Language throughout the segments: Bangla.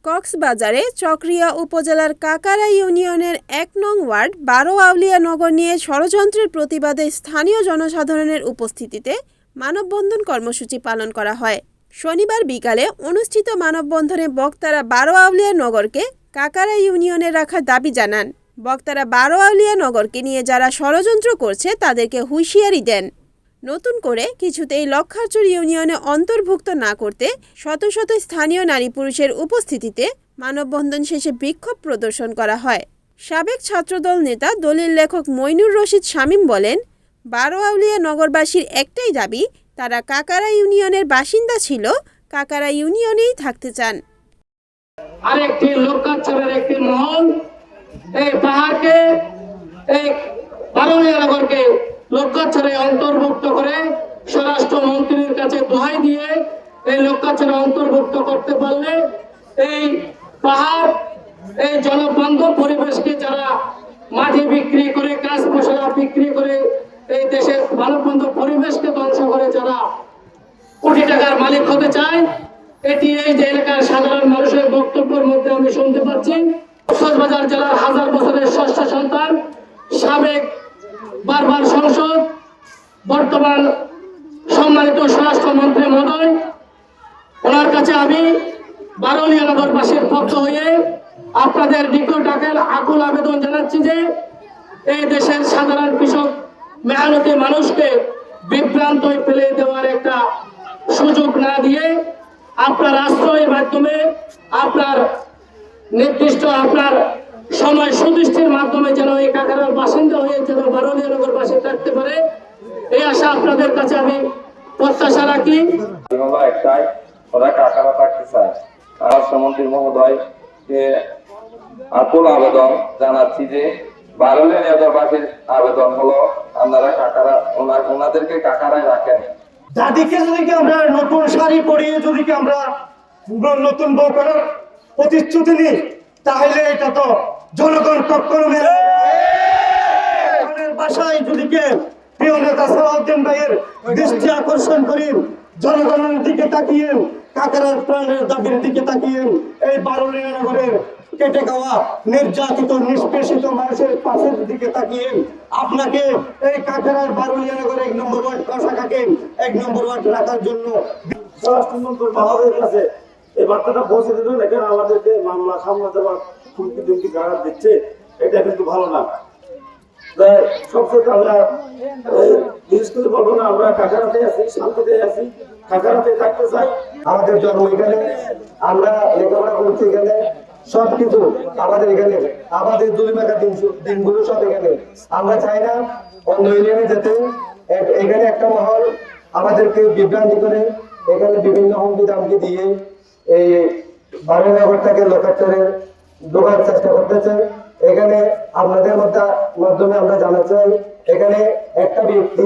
কক্সবাজারে চকরিয়া উপজেলার কাকারা ইউনিয়নের ১ নং ওয়ার্ড ১২ আউলিয়া নগর নিয়ে ষড়যন্ত্রের প্রতিবাদে স্থানীয় জনসাধারণের উপস্থিতিতে মানববন্ধন কর্মসূচি পালন করা হয়। শনিবার বিকালে অনুষ্ঠিত মানববন্ধনে বক্তারা ১২ আউলিয়া নগরকে কাকারা ইউনিয়নে রাখার দাবি জানান। বক্তারা ১২ আউলিয়া নগরকে নিয়ে যারা ষড়যন্ত্র করছে তাদেরকে হুঁশিয়ারি দেন। নতুন করে কিছুতেই লক্ষারচর ইউনিয়নে অন্তর্ভুক্ত না করতে শত শত স্থানীয় নারী পুরুষের উপস্থিতিতে মানববন্ধন শেষে বিক্ষোভ প্রদর্শন করা হয়। সাবেক ছাত্রদল নেতা দলিল লেখক মইনুর রশিদ শামীম বলেন, ১২ আউলিয়া নগরবাসীর একটাই দাবি, তারা কাকারা ইউনিয়নের বাসিন্দা ছিল, কাকারা ইউনিয়নেই থাকতে চান। আরেকটি লক্ষারচরের একটি মহল এই পাহাড়কে এই ১২ আউলিয়া নগরকে লক্ষারচরে অন্তর্ভুক্ত করে স্বরাষ্ট্রমন্ত্রীর কাছে দোহাই দিয়ে এই লক্ষারচরে অন্তর্ভুক্ত করতে পারলে এই পাহাড় এই জনবান্ধব পরিবেশকে যারা মাটি বিক্রি করে কাঁচ মশলা বিক্রি করে এই দেশের মানববান্ধব পরিবেশকে ধ্বংস করে যারা কোটি টাকার মালিক হতে চায়, এটি এই যে এলাকার সাধারণ মানুষের বক্তব্যের মধ্যে আমি শুনতে পাচ্ছি। কক্সবাজার জেলার হাজার বছরের ষষ্ঠ সন্তান, সাবেক বারবার সংসদ, বর্তমান সম্মানিত স্বরাষ্ট্রমন্ত্রী মহোদয়, ওনার কাছে আমি ১২ আউলিয়া নগরবাসীর পক্ষ হয়ে আপনাদের নিকট আকুল আবেদন জানাচ্ছি যে এই দেশের সাধারণ কৃষক মেহনতি মানুষকে বিভ্রান্ত ফেলে দেওয়ার একটা সুযোগ না দিয়ে আপনার আশ্রয়ের মাধ্যমে আপনার নির্দিষ্ট আপনার সময় সুদৃষ্টির মাধ্যমে যেন এই কাকারার বাসিন্দা হয়ে যেন ১২ আউলিয়া নগরবাসী থাকতে পারে, এই আশা আপনাদের কাছে আমি প্রত্যাশা রাখি। একটাই, ওরা কাকারা থাকতে চায়। স্বরাষ্ট্রমন্ত্রী মহোদয়কে আকুল আবেদন জানাচ্ছি যে ১২ আউলিয়া নগরবাসীর আবেদন হলো আপনারা কাকারা ওনাদেরকে কাকারায় রাখেন। দাদিকে যদি আমরা নতুন শাড়ি পরিয়ে যদি আমরা নতুন বউ করার প্রতিশ্রুতি নিই, তাহলে এটা তো জনগণ কখনো মেনে বাসায় যদি প্রিয় নেতা সালাউদ্দিন ভাইয়ের দৃষ্টি আকর্ষণ করি, জনগণের দিকে তাকিয়ে, কাকারার প্রাণের দাবির দিকে তাকিয়ে, এই ১২ আউলিয়া নগরের কেটে খাওয়া নির্যাতিত নিষ্পেষিত মানুষের পাশের দিকে তাকিয়ে আপনাকে এই কাকারার ১২ আউলিয়া নগর ১ নম্বর ওয়ার্ড কাঁসাকাকে ১ নম্বর ওয়ার্ড রাখার জন্য স্বরাষ্ট্রমন্ত্রী মহোদয়ের কাছে এই বার্তাটা পৌঁছে দিল। এখানে আমাদেরকে মামলা সামলা দেওয়ার হুমকি দুমকি গাড়া দিচ্ছে, এটা কিন্তু ভালো না। সবচেয়ে আমরা বিশেষ করে বলবো না, আমরা কাকারাতে আছি, শান্তিতে আছি, কাকারাতে থাকতে চাই। আমাদের জন্ম এখানে, আমরা লেখাপড়া করছি এখানে, সবকিছু আমাদের এখানে, আমাদের দুই মেঘা দিনগুলো সব এখানে। আমরা চাই না অন্য ইউনিয়নে যেতে। এখানে একটা মহল আমাদেরকে বিভ্রান্তি করে এখানে বিভিন্ন হুমকি দামকি দিয়ে এই ১২ নগরটাকে লক্ষারচরে ঢোকার চেষ্টা করতেছে। এখানে আপনাদের মাধ্যমে আমরা জানাতে চাই, এখানে একটা ব্যক্তি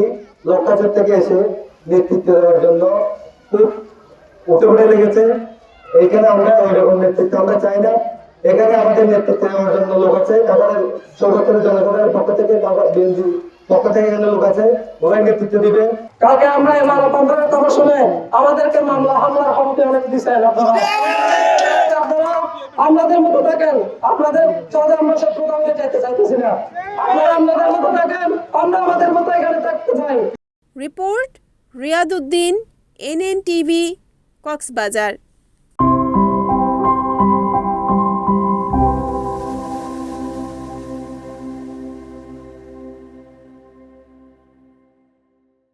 লক্ষারচর থেকে এসে নেতৃত্ব দেওয়ার জন্য খুব উঠে পড়ে লেগেছে। এইখানে আমরা ওই রকম নেতৃত্ব আমরা চাই না। এখানে আমাদের নেতৃত্ব দেওয়ার জন্য লোক আছে, আমাদের সর্বোচ্চ জনগণের পক্ষ থেকে বিএনপি পক্ষ থেকে এখানে লোক আছে, ওরাই নেতৃত্ব দিবে। কালকে আমরা এই মানববন্ধনের কথা শুনে আমাদেরকে মামলা হামলার হুমকি অনেক দিচ্ছেন। আপনারা আমাদের মতো থাকেন, আপনাদের চাঁদে আমরা সব প্রোগ্রামে যেতে চাইতেছি না। আপনারা আমাদের মতো থাকেন, আমরা আমাদের মতো এখানে থাকতে চাই। Report Riyad Uddin, NN TV, Cox's Bazar.